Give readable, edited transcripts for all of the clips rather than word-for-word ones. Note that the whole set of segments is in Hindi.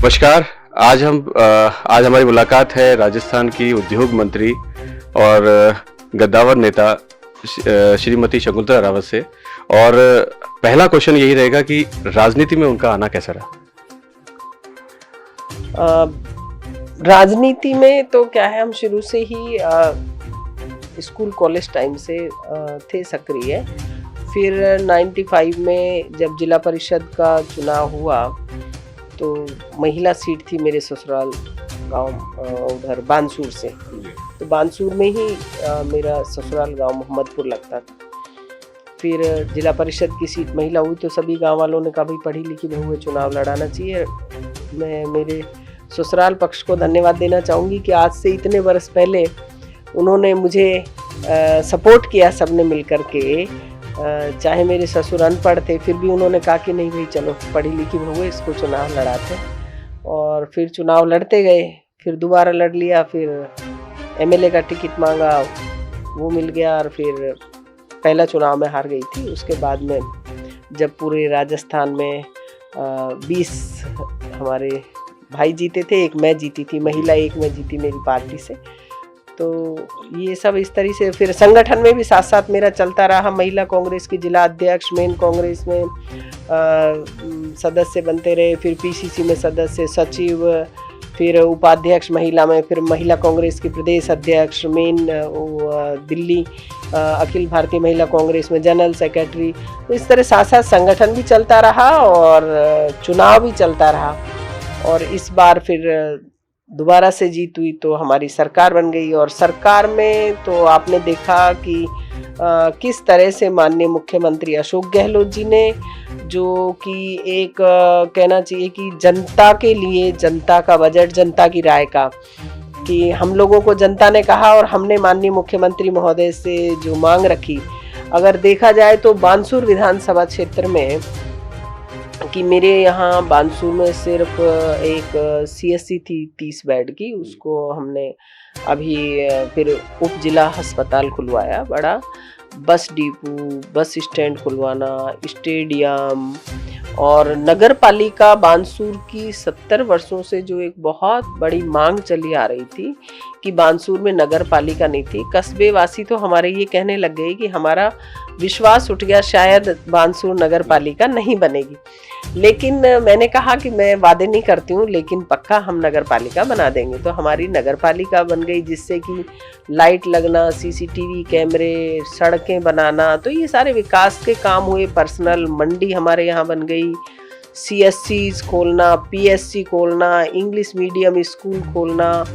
नमस्कार। आज हमारी मुलाकात है राजस्थान की उद्योग मंत्री और गद्दावर नेता श्रीमती शकुंतला रावत से। और पहला क्वेश्चन यही रहेगा कि राजनीति में उनका आना कैसा रहा? राजनीति में तो क्या है, हम शुरू से ही स्कूल कॉलेज टाइम से थे सक्रिय। फिर 95 में जब जिला परिषद का चुनाव हुआ तो महिला सीट थी मेरे ससुराल गांव उधर बानसूर से। तो बानसूर में ही मेरा ससुराल गांव मोहम्मदपुर लगता था। फिर जिला परिषद की सीट महिला हुई तो सभी गांव वालों ने कहा भाई पढ़ी लिखी बहू है, चुनाव लड़ाना चाहिए। मैं मेरे ससुराल पक्ष को धन्यवाद देना चाहूँगी कि आज से इतने वर्ष पहले उन्होंने मुझे सपोर्ट किया, सबने मिलकर के। चाहे मेरे ससुर अनपढ़ थे फिर भी उन्होंने कहा कि नहीं भाई चलो पढ़ी लिखी बहू है, इसको चुनाव लड़ाते। और फिर चुनाव लड़ते गए, फिर दोबारा लड़ लिया, फिर एमएलए का टिकट मांगा, वो मिल गया। और फिर पहला चुनाव में हार गई थी। उसके बाद में जब पूरे राजस्थान में 20 हमारे भाई जीते थे, एक मैं जीती थी, महिला एक मैं जीती मेरी पार्टी से। तो ये सब इस तरह से फिर संगठन में भी साथ साथ मेरा चलता रहा। महिला कांग्रेस की जिला अध्यक्ष, मेन कांग्रेस में सदस्य बनते रहे, फिर पीसीसी में सदस्य, सचिव, फिर उपाध्यक्ष महिला में, फिर महिला कांग्रेस की प्रदेश अध्यक्ष, मेन दिल्ली अखिल भारतीय महिला कांग्रेस में जनरल सेक्रेटरी। तो इस तरह साथ साथ संगठन भी चलता रहा और चुनाव भी चलता रहा। और इस बार फिर दोबारा से जीत हुई तो हमारी सरकार बन गई। और सरकार में तो आपने देखा कि किस तरह से माननीय मुख्यमंत्री अशोक गहलोत जी ने, जो कि एक कहना चाहिए कि जनता के लिए, जनता का बजट, जनता की राय का, कि हम लोगों को जनता ने कहा और हमने माननीय मुख्यमंत्री महोदय से जो मांग रखी। अगर देखा जाए तो बानसूर विधानसभा क्षेत्र में कि मेरे यहाँ बानसूर में सिर्फ एक सीएससी थी 30 बेड की, उसको हमने अभी फिर उप जिला अस्पताल खुलवाया, बड़ा बस डिपो, बस स्टैंड खुलवाना, स्टेडियम। और नगर पालिका बानसूर की 70 वर्षों से जो एक बहुत बड़ी मांग चली आ रही थी कि बानसूर में नगर पालिका नहीं थी। कस्बे वासी तो हमारे ये कहने लग गए कि हमारा विश्वास उठ गया, शायद बानसूर नगर पालिका नहीं बनेगी। लेकिन मैंने कहा कि मैं वादे नहीं करती हूँ, लेकिन पक्का हम नगर पालिका बना देंगे। तो हमारी नगर पालिका बन गई, जिससे कि लाइट लगना, सीसीटीवी कैमरे, सड़कें बनाना, तो ये सारे विकास के काम हुए। पर्सनल मंडी हमारे यहाँ बन गई, सीएससीज खोलना, पीएससी खोलना, इंग्लिश मीडियम स्कूल खोलना।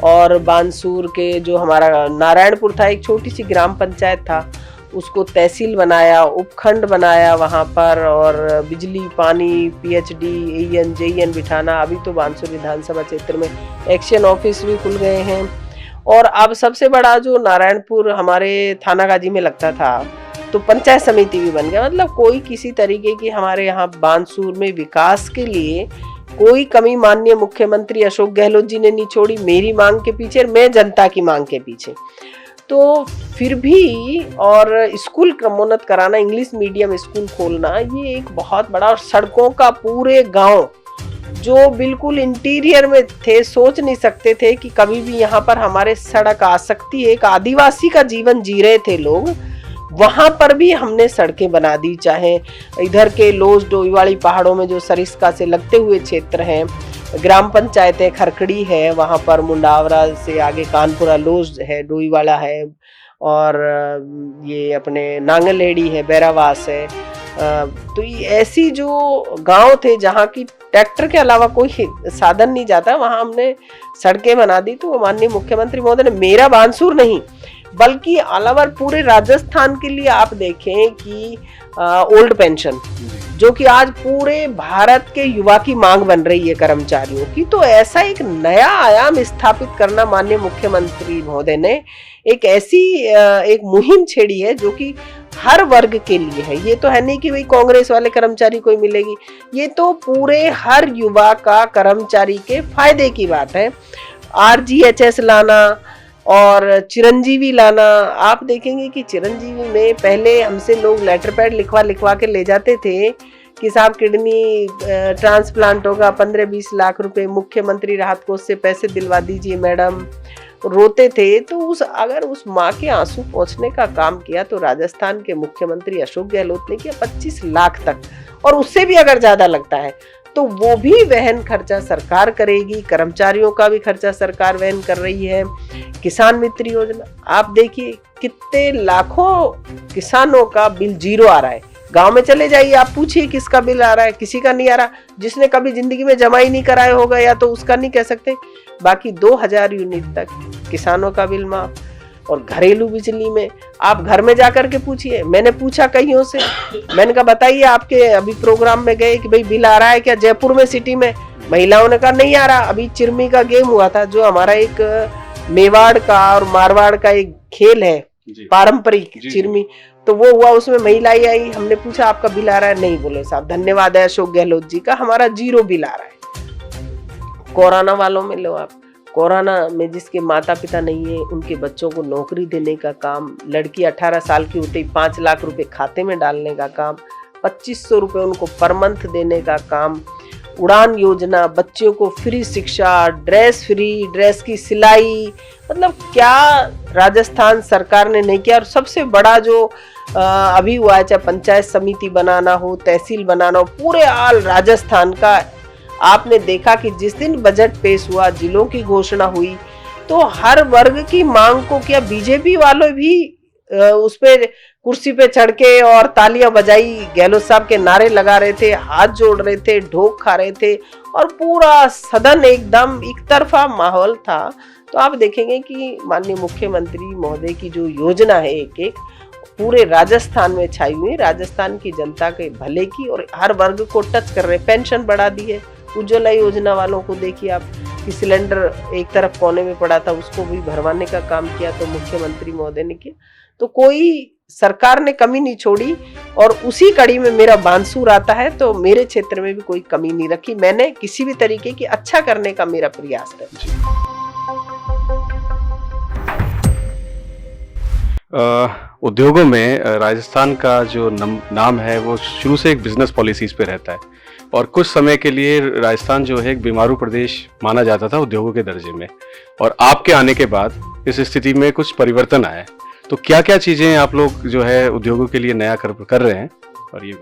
और बानसूर के जो हमारा नारायणपुर था, एक छोटी सी ग्राम पंचायत था, उसको तहसील बनाया, उपखंड बनाया वहाँ पर। और बिजली, पानी, पीएचडी, एईएन, जेईएन बिठाना। अभी तो बानसूर विधानसभा क्षेत्र में एक्शन ऑफिस भी खुल गए हैं। और अब सबसे बड़ा जो नारायणपुर हमारे थाना गाजी में लगता था, तो पंचायत समिति भी बन गया। मतलब कोई किसी तरीके की हमारे यहाँ बानसूर में विकास के लिए कोई कमी माननीय मुख्यमंत्री अशोक गहलोत जी ने नहीं छोड़ी, मेरी मांग के पीछे, मैं जनता की मांग के पीछे। तो फिर भी, और स्कूल क्रमोन्नत कराना, इंग्लिश मीडियम स्कूल खोलना, ये एक बहुत बड़ा। और सड़कों का पूरे गांव जो बिल्कुल इंटीरियर में थे, सोच नहीं सकते थे कि कभी भी यहाँ पर हमारे सड़क आ सकती है। एक आदिवासी का जीवन जी रहे थे लोग, वहां पर भी हमने सड़कें बना दी। चाहे इधर के लोज डोईवाड़ी पहाड़ों में जो सरिस्का से लगते हुए क्षेत्र हैं, ग्राम पंचायतें खरकड़ी है, वहाँ पर मुंडावरा से आगे कानपुरा लोज है, डोईवाला है, और ये अपने नांगलेड़ी है, बैरावास है। तो ये ऐसी जो गांव थे जहाँ की ट्रैक्टर के अलावा कोई साधन नहीं जाता, वहाँ हमने सड़कें बना दी। तो माननीय मुख्यमंत्री महोदय ने, मेरा बानसूर नहीं बल्कि अलावा पूरे राजस्थान के लिए आप देखें कि ओल्ड पेंशन, जो कि आज पूरे भारत के युवा की मांग बन रही है कर्मचारियों की, तो ऐसा एक नया आयाम स्थापित करना माननीय मुख्यमंत्री महोदय ने एक ऐसी एक मुहिम छेड़ी है जो कि हर वर्ग के लिए है। ये तो है नहीं कि भाई कांग्रेस वाले कर्मचारी को ही मिलेगी, ये तो पूरे हर युवा का कर्मचारी के फायदे की बात है। आरजीएचएस लाना और चिरंजीवी लाना, आप देखेंगे कि चिरंजीवी में पहले हमसे लोग लेटर पैड लिखवा के ले जाते थे कि साहब किडनी ट्रांसप्लांट होगा, 15-20 लाख रुपए मुख्यमंत्री राहत कोष से पैसे दिलवा दीजिए मैडम, रोते थे। तो अगर उस माँ के आंसू पहुंचने का काम किया तो राजस्थान के मुख्यमंत्री अशोक गहलोत ने किया 25 लाख तक, और उससे भी अगर ज्यादा लगता है तो वो भी वहन खर्चा सरकार करेगी, कर्मचारियों का भी खर्चा सरकार वहन कर रही है। किसान मित्र योजना आप देखिए, कितने लाखों किसानों का बिल जीरो आ रहा है। गांव में चले जाइए, आप पूछिए किसका बिल आ रहा है, किसी का नहीं आ रहा। जिसने कभी जिंदगी में जमा ही नहीं कराया होगा या तो उसका नहीं कह सकते। बाकी 2000 यूनिट तक किसानों का बिल माफ। और घरेलू बिजली में आप घर में जाकर के पूछिए, मैंने पूछा कईयों से, मैंने कहा बताइए आपके अभी प्रोग्राम में गए कि भाई बिल आ रहा है क्या जयपुर में सिटी में, महिलाओं ने कहा नहीं आ रहा। अभी चिरमी का गेम हुआ था, जो हमारा एक मेवाड़ का और मारवाड़ का एक खेल है पारंपरिक चिरमी, तो वो हुआ, उसमें महिलाएं आई, हमने पूछा आपका बिल आ रहा है, नहीं बोले साहब धन्यवाद है अशोक गहलोत जी का, हमारा जीरो बिल आ रहा है। कोरोना वालों में लो आप, कोरोना में जिसके माता पिता नहीं है उनके बच्चों को नौकरी देने का काम, लड़की 18 साल की होते ही 5 लाख रुपए खाते में डालने का काम, 2500 रुपए उनको पर मंथ देने का काम, उड़ान योजना, बच्चों को फ्री शिक्षा, ड्रेस फ्री, ड्रेस की सिलाई, मतलब क्या राजस्थान सरकार ने नहीं किया। और सबसे बड़ा जो अभी हुआ है, चाहे पंचायत समिति बनाना हो, तहसील बनाना हो, पूरे ऑल राजस्थान का आपने देखा कि जिस दिन बजट पेश हुआ, जिलों की घोषणा हुई, तो हर वर्ग की मांग को क्या बीजेपी वालों भी उस पे कुर्सी पे चढ़ के और तालियां बजाई, गहलोत साहब के नारे लगा रहे थे, हाथ जोड़ रहे थे, ढोक खा रहे थे, और पूरा सदन एकदम एक तरफा माहौल था। तो आप देखेंगे कि माननीय मुख्यमंत्री महोदय की जो योजना है एक एक पूरे राजस्थान में छाई हुई, राजस्थान की जनता के भले की, और हर वर्ग को टच कर रहे। पेंशन बढ़ा दी है, उज्ज्वला योजना वालों को देखिए आप कि सिलेंडर एक तरफ कोने में पड़ा था, उसको भी भरवाने का काम किया तो मुख्यमंत्री महोदय ने किया। तो कोई सरकार ने कमी नहीं छोड़ी, और उसी कड़ी में मेरा बांसुर आता है, तो मेरे क्षेत्र में भी कोई कमी नहीं रखी। मैंने किसी भी तरीके की अच्छा करने का मेरा प्रयास है। उद्योगों में राजस्थान का जो नाम है वो शुरू से एक बिजनेस पॉलिसीज पे रहता है, और कुछ समय के लिए राजस्थान जो है एक बीमारू प्रदेश माना जाता था उद्योगों के दर्जे में, और आपके आने के बाद इस स्थिति में कुछ परिवर्तन आया। तो क्या क्या चीजें आप लोग जो है उद्योगों के लिए नया कर रहे हैं, और ये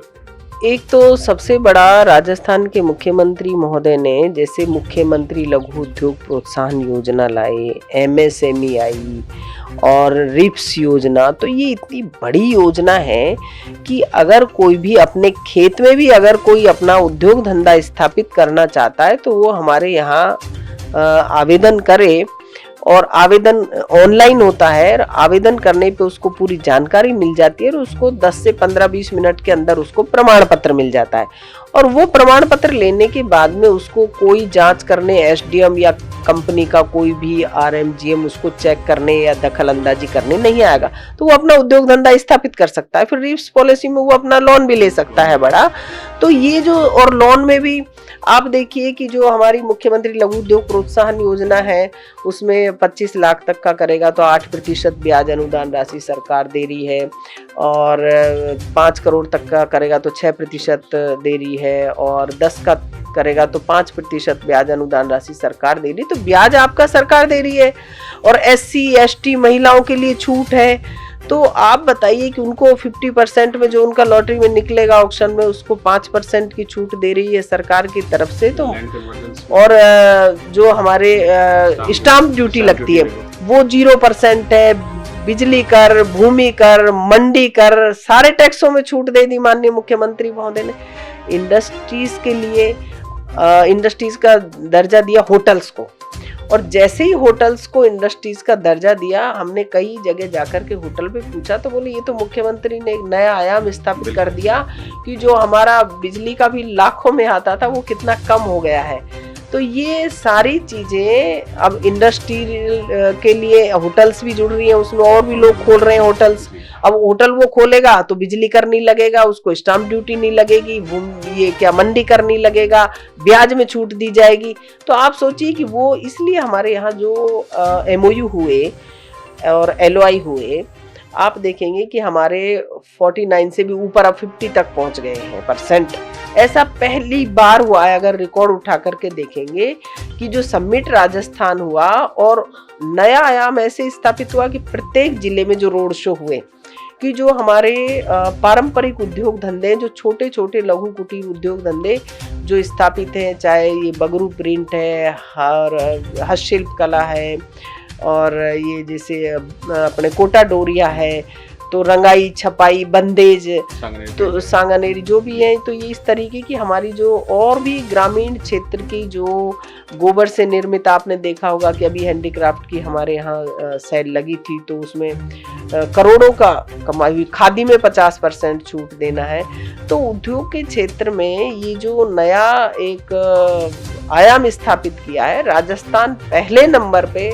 एक तो सबसे बड़ा राजस्थान के मुख्यमंत्री महोदय ने जैसे मुख्यमंत्री लघु उद्योग प्रोत्साहन योजना लाए, MSME आई, और रिप्स योजना। तो ये इतनी बड़ी योजना है कि अगर कोई भी अपने खेत में भी अगर कोई अपना उद्योग धंधा स्थापित करना चाहता है तो वो हमारे यहाँ आवेदन करे, और आवेदन ऑनलाइन होता है। आवेदन करने पे उसको पूरी जानकारी मिल जाती है, और उसको 10 से 15-20 मिनट के अंदर उसको प्रमाण पत्र मिल जाता है। और वो प्रमाण पत्र लेने के बाद में उसको कोई जांच करने SDM या कंपनी का कोई भी RMGM उसको चेक करने या दखल अंदाजी करने नहीं आएगा, तो वो अपना उद्योग धंधा स्थापित कर सकता है। फिर रिप्स पॉलिसी में वो अपना लोन भी ले सकता है बड़ा। तो ये जो, और लोन में भी आप देखिए कि जो हमारी मुख्यमंत्री लघु उद्योग प्रोत्साहन योजना है उसमें 25 लाख तक का करेगा तो 8% ब्याज अनुदान राशि सरकार दे रही है, और 5 करोड़ तक का करेगा तो 6% दे रही है, और 10 का करेगा तो 5% ब्याज अनुदान राशि सरकार दे रही है। तो ब्याज आपका सरकार दे रही है, और SC ST महिलाओं के लिए छूट है। तो आप बताइए कि उनको 50% में जो उनका लॉटरी में निकलेगा ऑक्शन में, उसको 5% की छूट दे रही है सरकार की तरफ से। तो और जो हमारे स्टाम्प ड्यूटी लगती है वो 0% है। बिजली कर, भूमि कर, मंडी कर, सारे टैक्सों में छूट दे दी माननीय मुख्यमंत्री महोदय ने। इंडस्ट्रीज के लिए इंडस्ट्रीज का दर्जा दिया होटल्स को, और जैसे ही होटल्स को इंडस्ट्रीज का दर्जा दिया, हमने कई जगह जाकर के होटल पे पूछा तो बोले ये तो मुख्यमंत्री ने एक नया आयाम स्थापित कर दिया कि जो हमारा बिजली का बिल लाखों में आता था वो कितना कम हो गया है। तो ये सारी चीजें अब इंडस्ट्री के लिए होटल्स भी जुड़ रही हैं, उसमें और भी लोग खोल रहे हैं होटल्स। अब होटल वो खोलेगा तो बिजली कर नहीं लगेगा, उसको स्टाम्प ड्यूटी नहीं लगेगी, ये क्या मंडी कर नहीं लगेगा, ब्याज में छूट दी जाएगी। तो आप सोचिए कि वो इसलिए हमारे यहाँ जो MOU हुए और LOI हुए, आप देखेंगे कि हमारे 49 से भी ऊपर अब 50 तक पहुंच गए हैं %। ऐसा पहली बार हुआ है, अगर रिकॉर्ड उठा करके देखेंगे, कि जो समिट राजस्थान हुआ और नया आयाम ऐसे स्थापित हुआ कि प्रत्येक जिले में जो रोड शो हुए, कि जो हमारे पारंपरिक उद्योग धंधे, जो छोटे छोटे लघु कुटीर उद्योग धंधे जो स्थापित हैं, चाहे ये बगरू प्रिंट है, हस्तशिल्प कला है, और ये जैसे अपने कोटा डोरिया है, तो रंगाई छपाई बंदेज, तो सांगानेरी जो भी है, तो ये इस तरीके की हमारी जो और भी ग्रामीण क्षेत्र की जो गोबर से निर्मित, आपने देखा होगा कि अभी हैंडीक्राफ्ट की हमारे यहाँ सेल लगी थी, तो उसमें करोड़ों का कमाई हुई। खादी में 50% छूट देना है। तो उद्योग के क्षेत्र में ये जो नया एक आयाम स्थापित किया है, राजस्थान पहले नंबर पे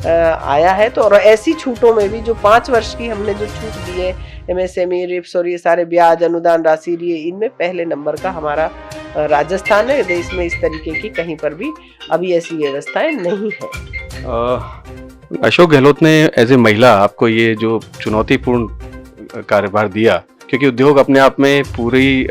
आया है। तो और ऐसी छूटों में भी जो 5 वर्ष की हमने जो छूट दी है, MSME, रिप्स और ये सारे ब्याज अनुदान राशि, इनमें पहले नंबर का हमारा राजस्थान है। देश में इस तरीके की कहीं पर भी अभी ऐसी व्यवस्थाएं नहीं है। अशोक गहलोत ने एज ए महिला आपको ये जो चुनौतीपूर्ण कार्यभार दिया, क्योंकि उद्योग अपने आप में पूरी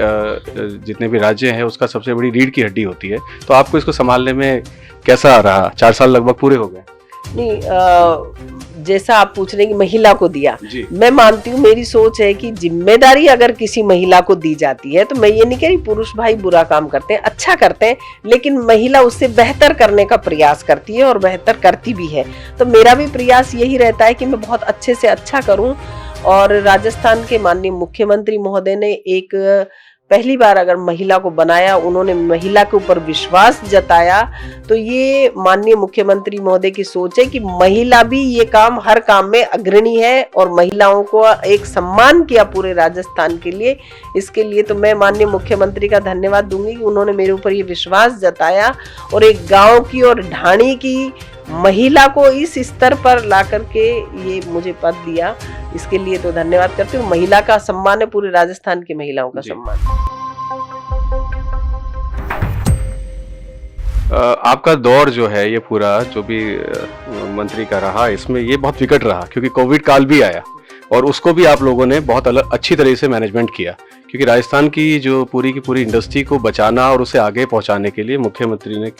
जितने भी राज्य हैं उसका सबसे बड़ी रीढ़ की हड्डी होती है, तो आपको इसको संभालने में कैसा रहा? 4 साल लगभग पूरे हो गए। नहीं, जैसा आप पूछ रहे हैं कि महिला को दिया, मैं मानती हूँ, मेरी सोच है कि जिम्मेदारी अगर किसी महिला को दी जाती है, तो मैं ये नहीं कह रही पुरुष भाई बुरा काम करते हैं, अच्छा करते हैं, लेकिन महिला उससे बेहतर करने का प्रयास करती है और बेहतर करती भी है। तो मेरा भी प्रयास यही रहता है कि मैं बहुत अच्छे से अच्छा करूं। और राजस्थान के माननीय मुख्यमंत्री महोदय ने एक पहली बार अगर महिला को बनाया, उन्होंने महिला के ऊपर विश्वास जताया, तो ये माननीय मुख्यमंत्री महोदय की सोच है कि महिला भी ये काम, हर काम में अग्रणी है, और महिलाओं को एक सम्मान किया पूरे राजस्थान के लिए। इसके लिए तो मैं माननीय मुख्यमंत्री का धन्यवाद दूंगी कि उन्होंने मेरे ऊपर ये विश्वास जताया और एक गाँव की और ढाणी की महिला को इस स्तर पर ला करके ये मुझे पद दिया। इसके लिए तो धन्यवाद करती हूँ। महिला का सम्मान है, पूरे राजस्थान की महिलाओं का सम्मान। आपका दौर जो है, ये पूरा जो भी मंत्री का रहा, इसमें ये बहुत विकट रहा, क्योंकि कोविड काल भी आया और उसको भी आप लोगों ने बहुत अच्छी तरह से मैनेजमेंट किया, क्योंकि राजस्थान की जो पूरी की पूरी इंडस्ट्री को बचाना और उसे आगे पहुंचाने के लिए मुख्यमंत्री ने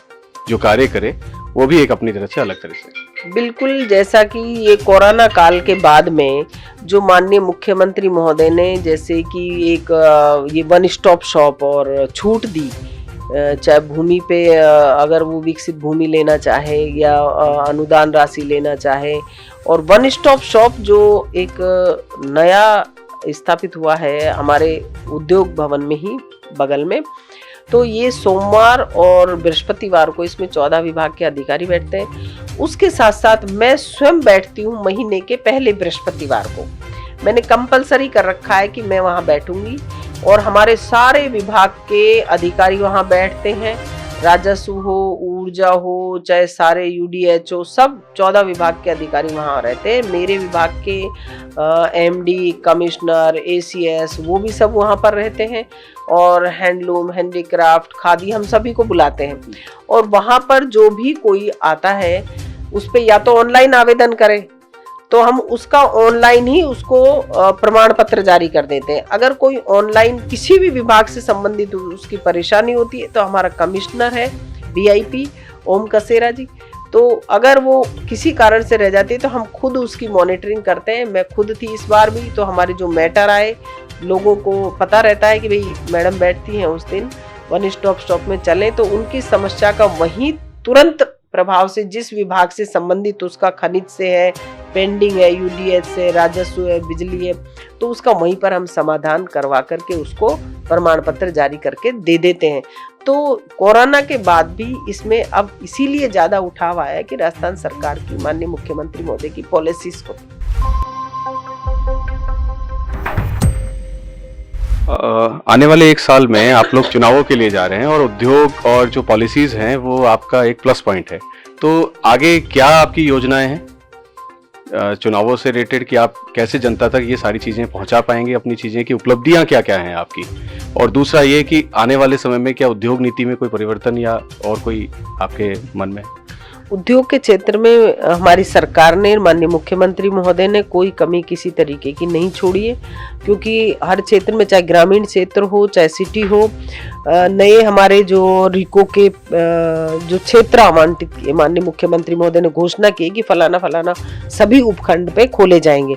जो कार्य करे, वो भी एक अपनी तरह से अलग तरह से। बिल्कुल, जैसा कि ये कोरोना काल के बाद में जो माननीय मुख्यमंत्री महोदय ने जैसे कि एक ये वन स्टॉप शॉप और छूट दी, चाहे भूमि पे अगर वो विकसित भूमि लेना चाहे या अनुदान राशि लेना चाहे, और वन स्टॉप शॉप जो एक नया स्थापित हुआ है हमारे उद्योग भवन में ही बगल में, तो ये सोमवार और बृहस्पतिवार को इसमें 14 विभाग के अधिकारी बैठते हैं। उसके साथ साथ मैं स्वयं बैठती हूँ महीने के पहले बृहस्पतिवार को। मैंने कंपलसरी कर रखा है कि मैं वहाँ बैठूंगी, और हमारे सारे विभाग के अधिकारी वहाँ बैठते हैं। राजस्व हो, ऊर्जा हो, चाहे सारे UDH, सब 14 विभाग के अधिकारी वहाँ रहते हैं। मेरे विभाग के MD, कमिश्नर, ACS, वो भी सब वहाँ पर रहते हैं, और हैंडलूम, हैंडीक्राफ्ट, खादी, हम सभी को बुलाते हैं। और वहाँ पर जो भी कोई आता है उस पे या तो ऑनलाइन आवेदन करे, तो हम उसका ऑनलाइन ही उसको प्रमाण पत्र जारी कर देते हैं। अगर कोई ऑनलाइन किसी भी विभाग से संबंधित उसकी परेशानी होती है, तो हमारा कमिश्नर है VIP ओम कसेरा जी, तो अगर वो किसी कारण से रह जाती है तो हम खुद उसकी मॉनिटरिंग करते हैं। मैं खुद थी इस बार भी, तो हमारे जो मैटर आए, लोगों को पता रहता है कि भाई मैडम बैठती हैं उस दिन, वन स्टॉप शॉप में चलें, तो उनकी समस्या का वहीं तुरंत प्रभाव से, जिस विभाग से संबंधित उसका खनिज से है, पेंडिंग है, UDH से, राजस्व है, बिजली है, तो उसका वहीं पर हम समाधान करवा करके उसको प्रमाण पत्र जारी करके दे देते हैं। तो कोरोना के बाद भी इसमें अब इसीलिए ज्यादा उठाव आया है कि राजस्थान सरकार की, माननीय मुख्यमंत्री महोदय की पॉलिसीज को। आने वाले 1 साल में आप लोग चुनावों के लिए जा रहे हैं, और उद्योग और जो पॉलिसीज हैं वो आपका एक प्लस पॉइंट है। तो आगे क्या आपकी योजनाएं हैं चुनावों से रिलेटेड, कि आप कैसे जनता तक ये सारी चीज़ें पहुंचा पाएंगे, अपनी चीज़ें की उपलब्धियां क्या क्या हैं आपकी? और दूसरा ये कि आने वाले समय में क्या उद्योग नीति में कोई परिवर्तन या और कोई आपके मन में? उद्योग के क्षेत्र में हमारी सरकार ने, माननीय मुख्यमंत्री महोदय ने कोई कमी किसी तरीके की नहीं छोड़ी है, क्योंकि हर क्षेत्र में, चाहे ग्रामीण क्षेत्र हो चाहे सिटी हो, नए हमारे जो रिको के जो क्षेत्र आवंटित किए, माननीय मुख्यमंत्री महोदय ने घोषणा की कि फलाना फलाना सभी उपखंड पे खोले जाएंगे।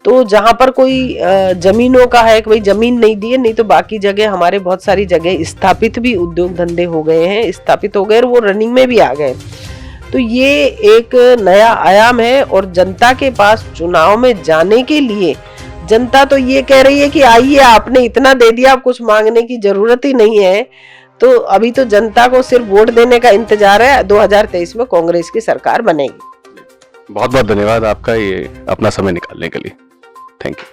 तो जहाँ पर कोई जमीनों का है कि भाई जमीन नहीं दी है, नहीं तो बाकी जगह हमारे बहुत सारी जगह स्थापित भी उद्योग धंधे हो गए हैं, स्थापित हो गए और वो रनिंग में भी आ गए। तो ये एक नया आयाम है और जनता के पास चुनाव में जाने के लिए जनता तो ये कह रही है कि आइए, आपने इतना दे दिया, अब कुछ मांगने की जरूरत ही नहीं है। तो अभी तो जनता को सिर्फ वोट देने का इंतजार है। 2023 में कांग्रेस की सरकार बनेगी। बहुत बहुत धन्यवाद आपका ये अपना समय निकालने के लिए। Thank you.